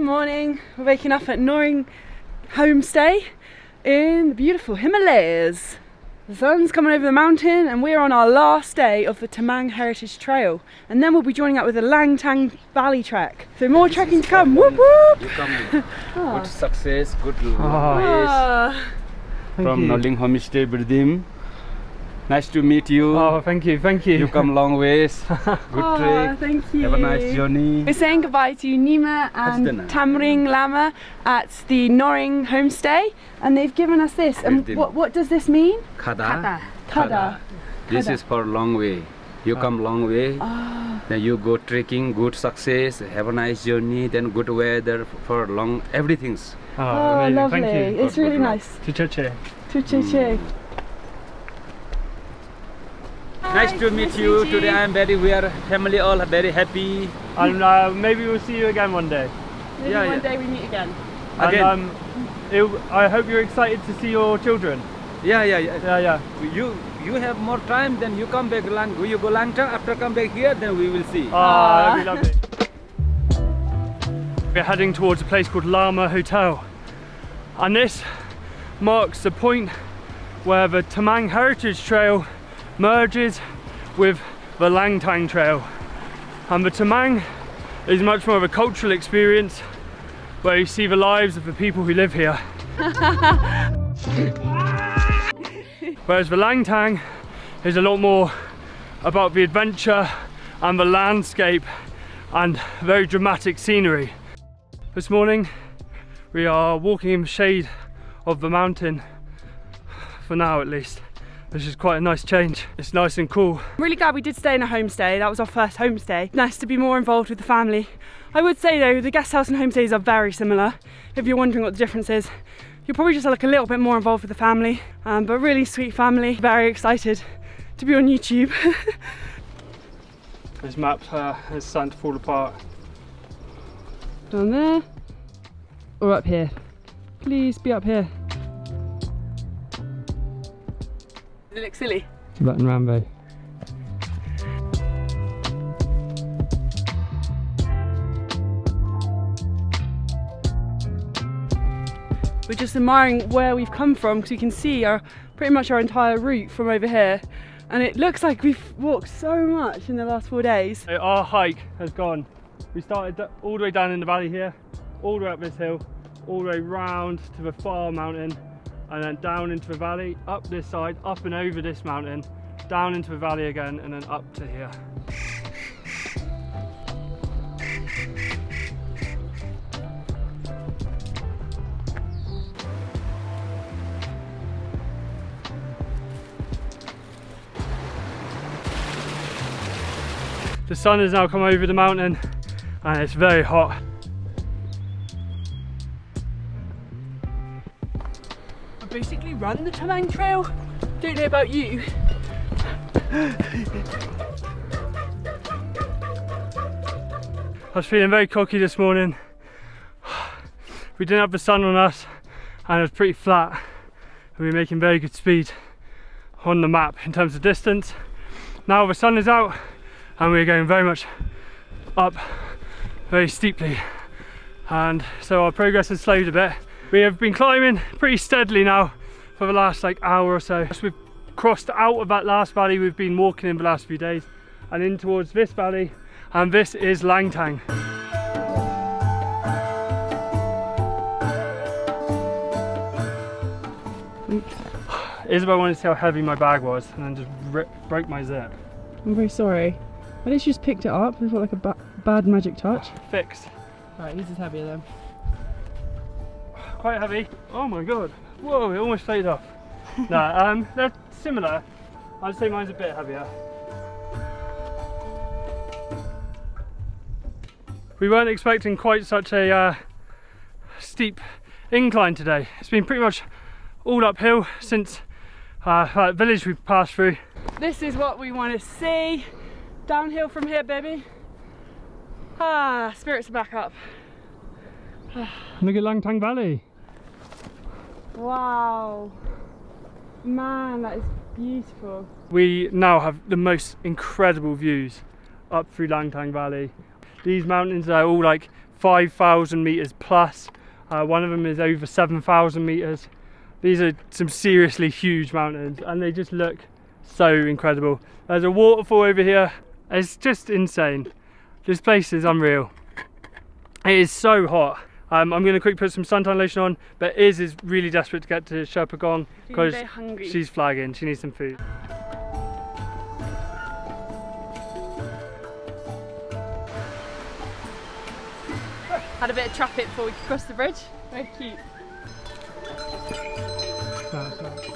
Good morning, we're waking up at Noring homestay in the beautiful Himalayas. The sun's coming over the mountain and we're on our last day of the Tamang Heritage Trail, and then we'll be joining up with the Langtang Valley Trek. So more trekking to come. Whoop whoop! You come good success, good ways From Langtang homestay, Briddim. Nice to meet you. Oh, thank you, thank you. You come long ways. Good trek. Thank you. Have a nice journey. We're saying goodbye to Nima and Briddim Lama at the Noring homestay, and they've given us this. And what does this mean? Khada. Khada. This is for long way. You come long way. Then you go trekking, good success, have a nice journey, then good weather for long everything's. Oh, amazing. Lovely. Thank you. It's really nice. Tucheche. Tucheche. Nice to meet you. Today we are family all very happy. And maybe we'll see you again one day. Maybe one day we meet again. And I hope you're excited to see your children. Yeah. You have more time, then you come back. You go Langtang. After come back here, then we will see. That'd be lovely. We're heading towards a place called Lama Hotel, and this marks the point where the Tamang Heritage Trail merges with the Langtang Trail. And the Tamang is much more of a cultural experience where you see the lives of the people who live here. Whereas the Langtang is a lot more about the adventure and the landscape and very dramatic scenery. This morning we are walking in the shade of the mountain, for now at least, which is quite a nice change. It's nice and cool. I'm really glad we did stay in a homestay. That was our first homestay. Nice to be more involved with the family. I would say though, the guest house and homestays are very similar. If you're wondering what the difference is, you'll probably just look a little bit more involved with the family. But really sweet family. Very excited to be on YouTube. This map is starting to fall apart. Down there, or up here. Please be up here. Does it look silly? Tibetan Rambo. We're just admiring where we've come from, because you can see pretty much our entire route from over here, and it looks like we've walked so much in the last 4 days. So our hike has gone. We started all the way down in the valley here, all the way up this hill, all the way round to the far mountain, and then down into the valley, up this side, up and over this mountain, down into the valley again, and then up to here. The sun has now come over the mountain and it's very hot. Basically run the Tamang Trail. Don't know about you. I was feeling very cocky this morning. We didn't have the sun on us and it was pretty flat. We were making very good speed on the map in terms of distance. Now the sun is out and we're going very much up very steeply, and so our progress has slowed a bit. We have been climbing pretty steadily now for the last hour or so. As we've crossed out of that last valley we've been walking in the last few days and in towards this valley, and this is Langtang. Isabel wanted to see how heavy my bag was and then just broke my zip. I'm very sorry. I literally just picked it up. It felt like a bad magic touch. Fixed. Right, this is heavier then. Quite heavy. Oh my god. Whoa, it almost faded off. No, they're similar. I'd say mine's a bit heavier. We weren't expecting quite such a steep incline today. It's been pretty much all uphill since that village we passed through. This is what we want to see. Downhill from here, baby. Spirits are back up. Look at Langtang Valley. Wow. Man, that is beautiful. We now have the most incredible views up through Langtang Valley. These mountains are all like 5,000 meters plus. One of them is over 7,000 meters. These are some seriously huge mountains and they just look so incredible. There's a waterfall over here. It's just insane. This place is unreal. It is so hot. I'm going to quickly put some suntan lotion on, but Iz is really desperate to get to Sherpagon because she's flagging. She needs some food. Had a bit of traffic before we could cross the bridge. Very cute. That's nice.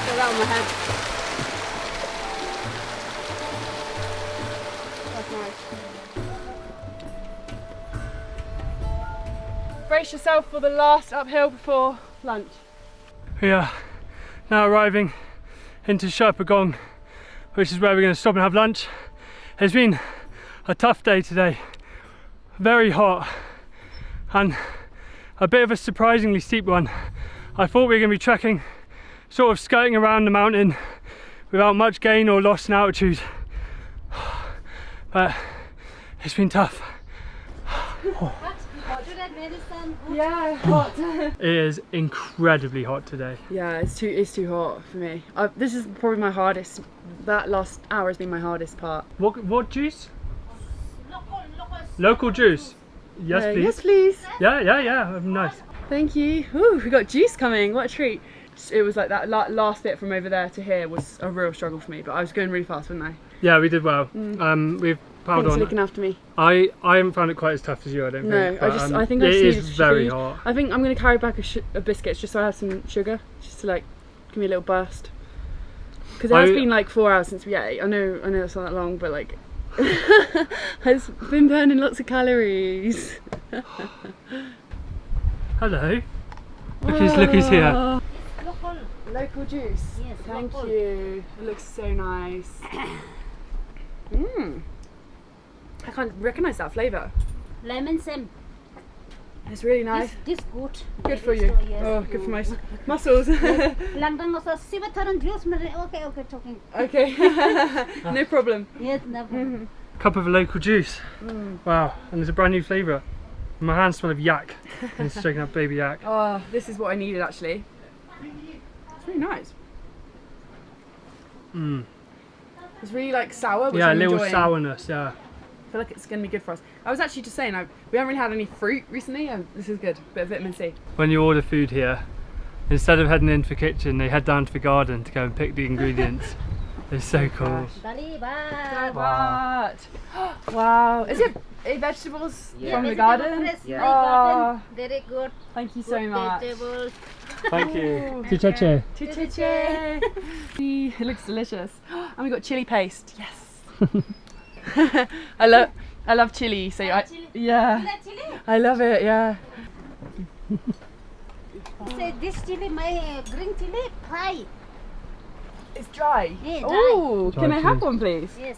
Get that on my head. That's nice. Brace yourself for the last uphill before lunch. We are now arriving into Sherpagon, which is where we're going to stop and have lunch. It's been a tough day today, very hot and a bit of a surprisingly steep one. I thought we were going to be trekking, sort of skirting around the mountain without much gain or loss in altitude, but it's been tough. Yeah, hot. It is incredibly hot today. Yeah, it's too hot for me. This is probably my hardest. That last hour has been my hardest part. What juice? Local juice. Yes, please. Yes, please. Yeah. Nice. Thank you. Ooh, we got juice coming. What a treat. It was like that last bit from over there to here was a real struggle for me, but I was going really fast, wasn't I? Yeah, we did well. We've piled Thanks on. for looking after me. I haven't found it quite as tough as you, I don't think. No, But, I think I just it needed is very food. hot. I think I'm going to carry back a biscuits just so I have some sugar, just to like give me a little burst. Because it has been like 4 hours since we ate. I know that's not that long, but like I've been burning lots of calories. Hello. Look who's here. Local juice. Yes, Thank local. you. It looks so nice. I can't recognise that flavour. Lemon same. It's really nice. This good. Good for Very you. so, yes. Oh, good for my muscles. Langtang also seabuckthorn juice. Okay, talking. Okay, no problem. Yes, no problem. Cup of local juice. Wow, and there's a brand new flavour. My hands smell of yak. And it's shaking up baby yak. Oh, this is what I needed actually. It's really nice. It's really like sour, which Yeah, a I'm little enjoying. sourness, yeah. I feel like it's going to be good for us. I was actually just saying, we haven't really had any fruit recently, and this is good. Bit of vitamin C. When you order food here, instead of heading into the kitchen, they head down to the garden to go and pick the ingredients. It's so cool. What? Wow. Is it vegetables from the garden? Fresh, Yeah. my garden. Very good. Thank you so much. Vegetables. Thank you. Ooh. Chicheche. Chicheche. It looks delicious. And we got chili paste. Yes. I love chili. So yeah. Chili. I love it. Yeah. Say this chili, my green chili, fry. It's dry. Yeah, dry. Oh, Dry can I have chili. one, please? Yes,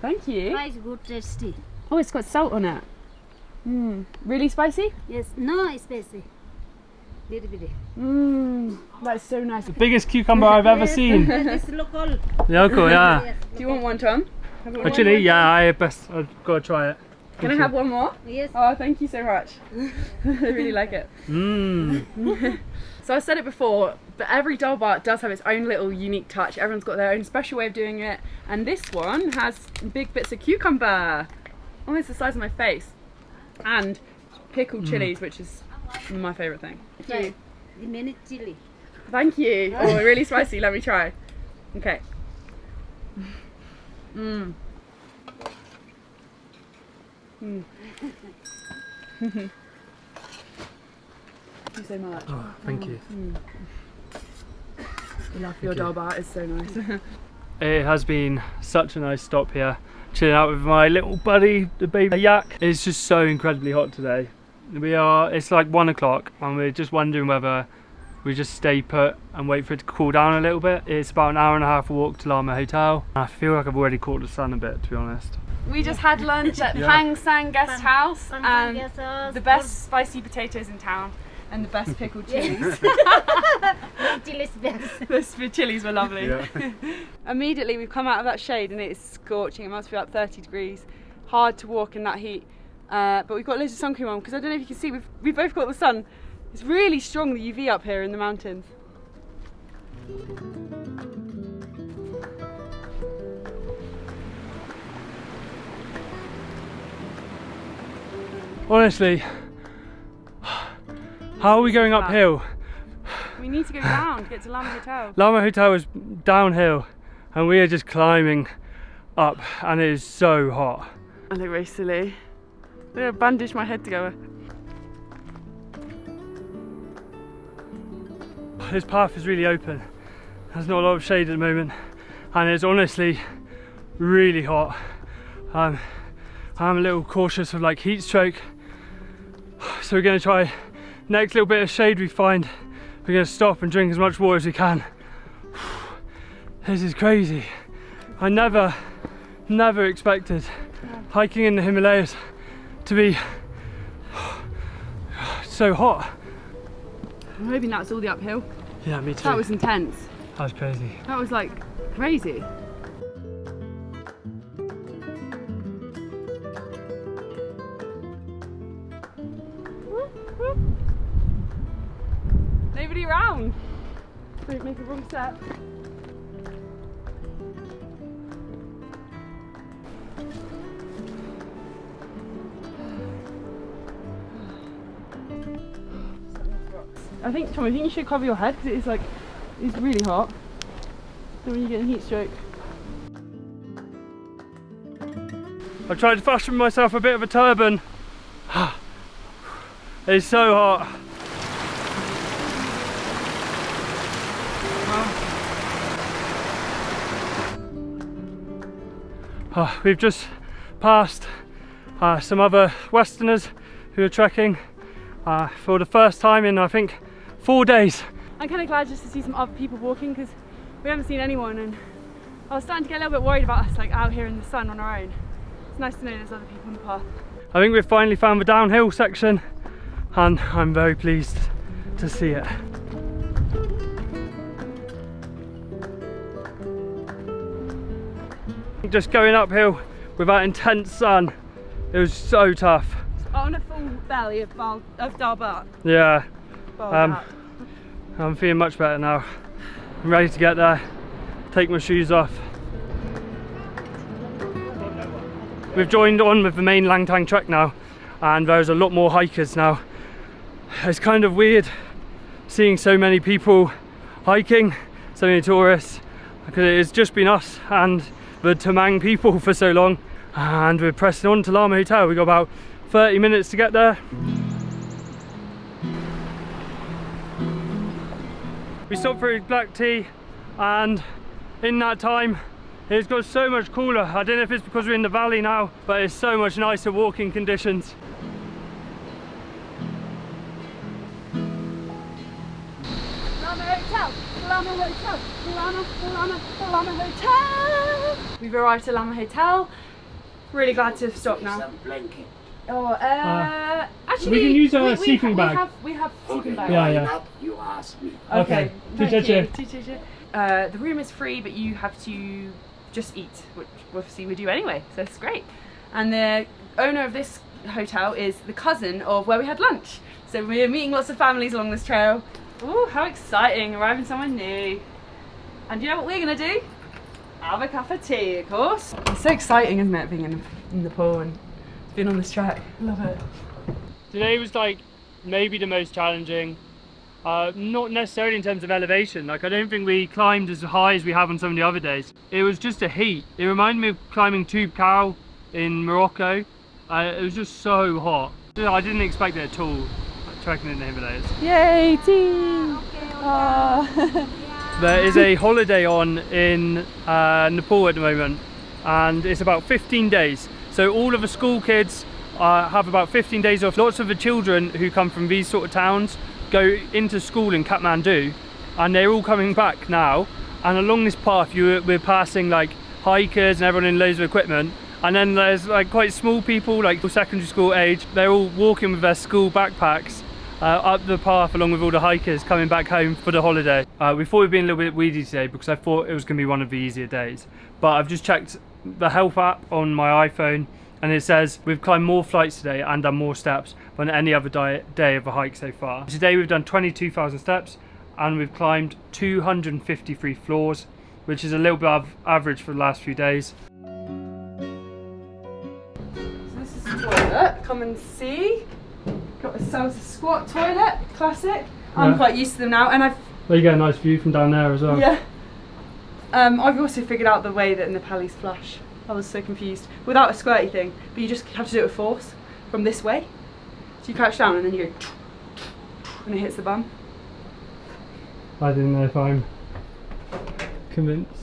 Thank you. fry is good, tasty. Oh, it's got salt on it. Really spicy? Yes, no spicy. Very. That's so nice. The biggest cucumber I've ever seen. This local. Local, yeah. Yes, Do you want one, Tom? Have one? Actually, yeah, I've got to try it. Can I have one more? Yes. Oh, thank you so much. I really like it. So I said it before, but every dal bhat does have its own little unique touch. Everyone's got their own special way of doing it, and this one has big bits of cucumber, almost the size of my face, and pickled chilies, which is my favourite thing. Try the mini chili. Thank you. Oh, really spicy. Let me try. Okay. Thank you so much. Oh, thank you. I love your dal bhat. It's so nice. It has been such a nice stop here, chilling out with my little buddy, the baby yak. It's just so incredibly hot today. It's like 1 o'clock and we're just wondering whether we just stay put and wait for it to cool down a little bit. It's about an hour and a half walk to Lama Hotel. I feel like I've already caught the sun a bit, to be honest. We just had lunch at Yeah. Hang Sang Guest House, Hang Sang and Guest House, the best spicy potatoes in town. and the best pickled chilies. Chilies best. The chilies were lovely. Yeah. Immediately we've come out of that shade and it's scorching. It must be about 30 degrees. Hard to walk in that heat. But we've got loads of sun cream on because I don't know if you can see, we've both got the sun. It's really strong, the UV up here in the mountains. Honestly, how are we going uphill? We need to go down to get to Lama Hotel. Lama Hotel is downhill and we are just climbing up and it is so hot. I look very silly. I'm going to bandage my head together. This path is really open. There's not a lot of shade at the moment and it's honestly really hot. I'm a little cautious of like heat stroke. So we're going to try next little bit of shade we find. We're going to stop and drink as much water as we can. This is crazy. I never expected hiking in the Himalayas to be so hot. I'm hoping that's all the uphill. Yeah, me too. That was intense. That was crazy. That was like crazy. Nobody around. Don't make a wrong step. I think, Tom, you should cover your head because it's really hot. So when you get a heat stroke. I've tried to fashion myself a bit of a turban. It's so hot. We've just passed some other Westerners who are trekking for the first time in I think 4 days. I'm kind of glad just to see some other people walking because we haven't seen anyone, and I was starting to get a little bit worried about us like out here in the sun on our own. It's nice to know there's other people on the path. I think we've finally found the downhill section and I'm very pleased to see it. Just going uphill with that intense sun, it was so tough. On a full belly of Darbat. Yeah, I'm feeling much better now. I'm ready to get there, take my shoes off. We've joined on with the main Langtang Trek now and there's a lot more hikers now. It's kind of weird seeing so many people hiking, so many tourists, because it's just been us and the Tamang people for so long, and we're pressing on to Lama Hotel. We've got about 30 minutes to get there. We stopped for black tea and in that time it's got so much cooler. I don't know if it's because we're in the valley now, but it's so much nicer walking conditions. Lama Hotel! Lama Hotel! Lama Hotel! We've arrived at Lama Hotel. Really glad to have stopped now. Oh, actually, we can use our sleeping bag. We have sleeping bags. Yeah. You ask me. Okay. Thank you. The room is free, but you have to just eat, which obviously we do anyway, so it's great. And the owner of this hotel is the cousin of where we had lunch. So we're meeting lots of families along this trail. Ooh, how exciting, arriving somewhere new. And you know what we're gonna do? Have a cup of tea, of course. It's so exciting, isn't it, being in Nepal and being on this track. Love it. Today was like maybe the most challenging. Not necessarily in terms of elevation, like I don't think we climbed as high as we have on some of the other days. It was just a heat. It reminded me of climbing Tube Cow in Morocco. It was just so hot. I didn't expect it at all, like, trekking in the Himalayas. Yay, tea! There is a holiday on in Nepal at the moment and it's about 15 days. So all of the school kids have about 15 days off. Lots of the children who come from these sort of towns go into school in Kathmandu and they're all coming back now, and along this path we're passing like hikers and everyone in loads of equipment, and then there's like quite small people like secondary school age. They're all walking with their school backpacks up the path along with all the hikers coming back home for the holiday. We thought we'd be a little bit weedy today because I thought it was going to be one of the easier days. But I've just checked the health app on my iPhone and it says we've climbed more flights today and done more steps than any other day of a hike so far. Today we've done 22,000 steps and we've climbed 253 floors, which is a little bit above average for the last few days. So this is the toilet, come and see. Got ourselves a squat toilet, classic. I'm quite used to them now, and Well, you get a nice view from down there as well. Yeah. I've also figured out the way that Nepalis flush. I was so confused. Without a squirty thing, but you just have to do it with force from this way. So you crouch down and then you go and it hits the bum. I don't know if I'm convinced.